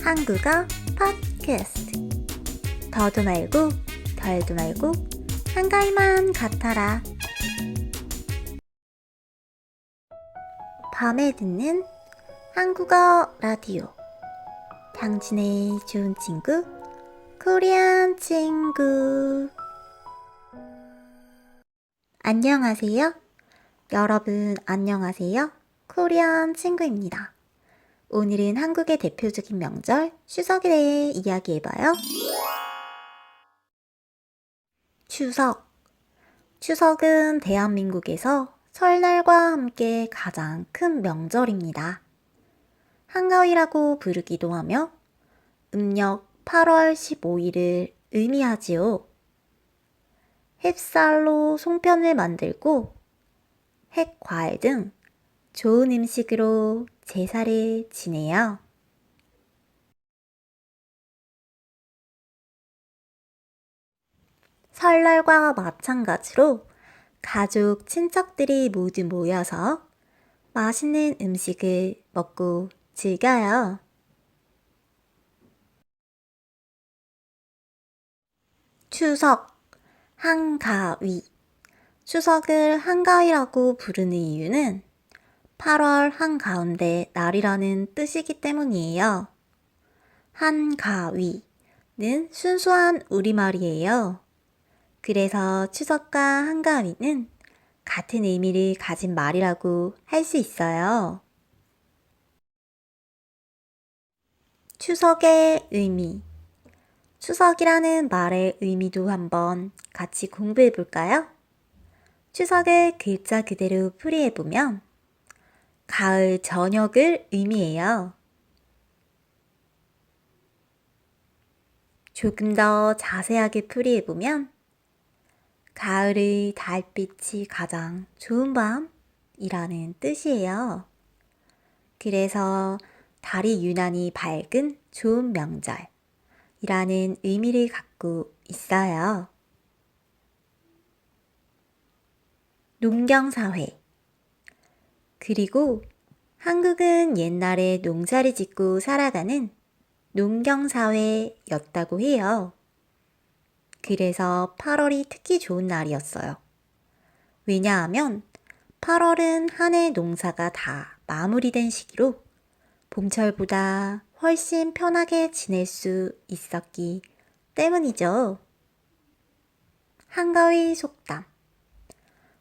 한국어 팟캐스트. 더도 말고 덜도 말고 한가위만 같아라. 밤에 듣는 한국어 라디오. 당신의 좋은 친구 코리안 친구. 안녕하세요. 여러분 안녕하세요. 코리안 친구입니다. 오늘은 한국의 대표적인 명절 추석에 대해 이야기해봐요. 추석. 추석은 대한민국에서 설날과 함께 가장 큰 명절입니다. 한가위라고 부르기도 하며 음력 8월 15일을 의미하지요. 햅쌀로 송편을 만들고 핵과일 등 좋은 음식으로 제사를 지내요. 설날과 마찬가지로 가족, 친척들이 모두 모여서 맛있는 음식을 먹고 즐겨요. 추석, 한가위. 추석을 한가위라고 부르는 이유는 8월 한가운데 날이라는 뜻이기 때문이에요. 한가위는 순수한 우리말이에요. 그래서 추석과 한가위는 같은 의미를 가진 말이라고 할 수 있어요. 추석의 의미. 추석이라는 말의 의미도 한번 같이 공부해 볼까요? 추석을 글자 그대로 풀이해 보면 가을 저녁을 의미해요. 조금 더 자세하게 풀이해 보면 가을의 달빛이 가장 좋은 밤이라는 뜻이에요. 그래서 달이 유난히 밝은 좋은 명절이라는 의미를 갖고 있어요. 농경사회. 그리고 한국은 옛날에 농사를 짓고 살아가는 농경사회였다고 해요. 그래서 8월이 특히 좋은 날이었어요. 왜냐하면 8월은 한 해 농사가 다 마무리된 시기로 봄철보다 훨씬 편하게 지낼 수 있었기 때문이죠. 한가위 속담.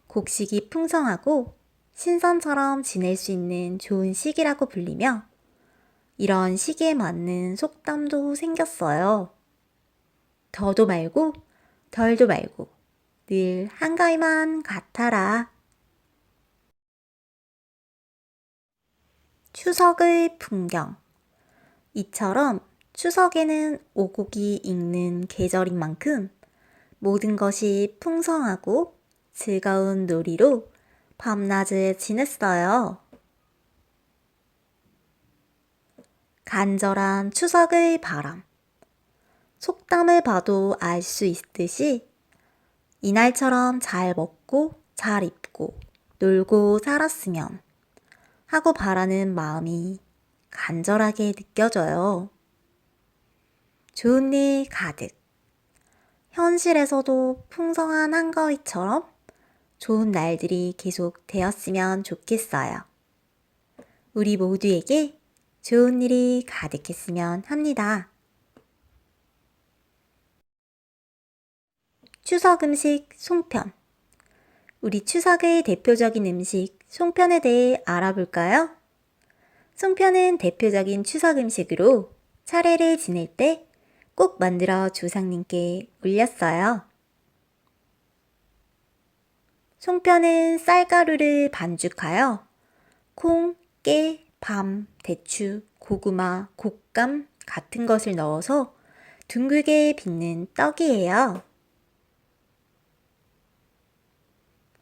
곡식이 풍성하고 신선처럼 지낼 수 있는 좋은 시기라고 불리며 이런 시기에 맞는 속담도 생겼어요. 더도 말고 덜도 말고 늘 한가위만 같아라. 추석의 풍경. 이처럼 추석에는 오곡이 익는 계절인 만큼 모든 것이 풍성하고 즐거운 놀이로 밤낮을 지냈어요. 간절한 추석의 바람. 속담을 봐도 알 수 있듯이 이날처럼 잘 먹고 잘 입고 놀고 살았으면 하고 바라는 마음이 간절하게 느껴져요. 좋은 일 가득. 현실에서도 풍성한 한가위처럼 좋은 날들이 계속 되었으면 좋겠어요. 우리 모두에게 좋은 일이 가득했으면 합니다. 추석 음식 송편. 우리 추석의 대표적인 음식 송편에 대해 알아볼까요? 송편은 대표적인 추석 음식으로 차례를 지낼 때 꼭 만들어 조상님께 올렸어요. 송편은 쌀가루를 반죽하여 콩, 깨, 밤, 대추, 고구마, 곶감 같은 것을 넣어서 둥글게 빚는 떡이에요.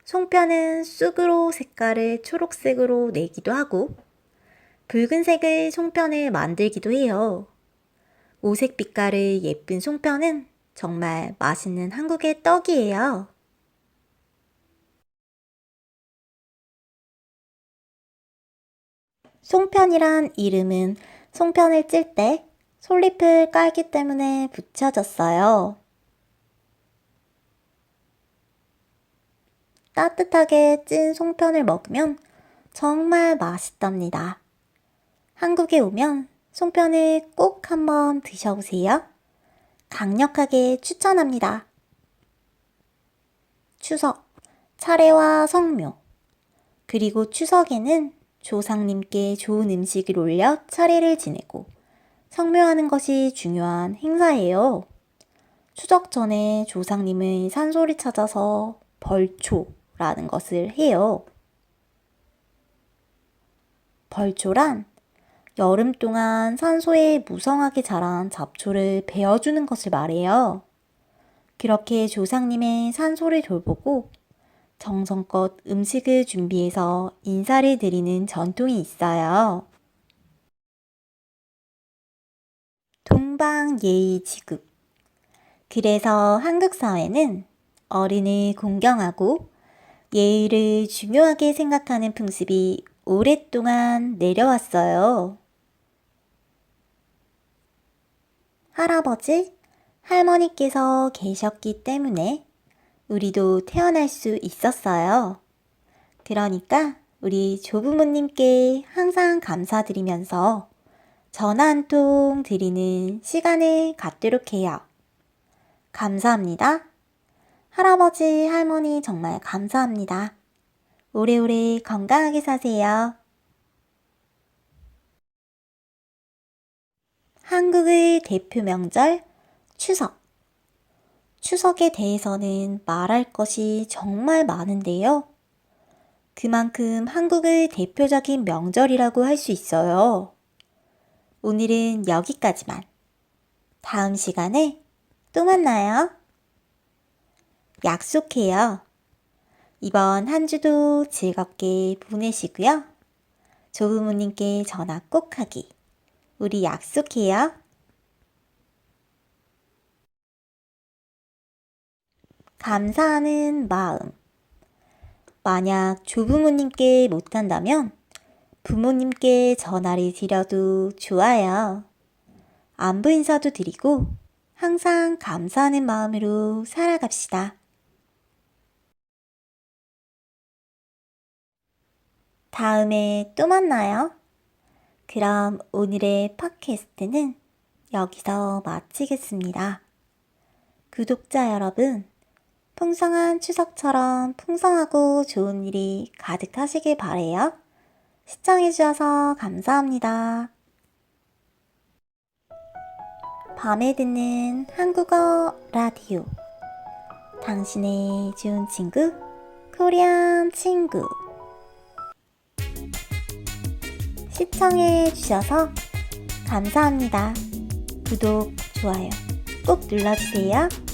송편은 쑥으로 색깔을 초록색으로 내기도 하고 붉은색의 송편을 만들기도 해요. 오색 빛깔의 예쁜 송편은 정말 맛있는 한국의 떡이에요. 송편이란 이름은 송편을 찔 때 솔잎을 깔기 때문에 붙여졌어요. 따뜻하게 찐 송편을 먹으면 정말 맛있답니다. 한국에 오면 송편을 꼭 한번 드셔보세요. 강력하게 추천합니다. 추석, 차례와 성묘. 그리고 추석에는 조상님께 좋은 음식을 올려 차례를 지내고 성묘하는 것이 중요한 행사예요. 추석 전에 조상님의 산소를 찾아서 벌초라는 것을 해요. 벌초란 여름 동안 산소에 무성하게 자란 잡초를 베어주는 것을 말해요. 그렇게 조상님의 산소를 돌보고 정성껏 음식을 준비해서 인사를 드리는 전통이 있어요. 동방예의지국. 그래서 한국 사회는 어른을 공경하고 예의를 중요하게 생각하는 풍습이 오랫동안 내려왔어요. 할아버지, 할머니께서 계셨기 때문에 우리도 태어날 수 있었어요. 그러니까 우리 조부모님께 항상 감사드리면서 전화 한 통 드리는 시간을 갖도록 해요. 감사합니다. 할아버지, 할머니 정말 감사합니다. 오래오래 건강하게 사세요. 한국의 대표 명절 추석. 추석에 대해서는 말할 것이 정말 많은데요. 그만큼 한국의 대표적인 명절이라고 할 수 있어요. 오늘은 여기까지만. 다음 시간에 또 만나요. 약속해요. 이번 한 주도 즐겁게 보내시고요. 조부모님께 전화 꼭 하기. 우리 약속해요. 감사하는 마음. 만약 조부모님께 못한다면 부모님께 전화를 드려도 좋아요. 안부 인사도 드리고 항상 감사하는 마음으로 살아갑시다. 다음에 또 만나요. 그럼 오늘의 팟캐스트는 여기서 마치겠습니다. 구독자 여러분, 풍성한 추석처럼 풍성하고 좋은 일이 가득하시길 바래요. 시청해주셔서 감사합니다. 밤에 듣는 한국어 라디오. 당신의 좋은 친구, 코리안 친구. 시청해주셔서 감사합니다. 구독, 좋아요 꼭 눌러주세요.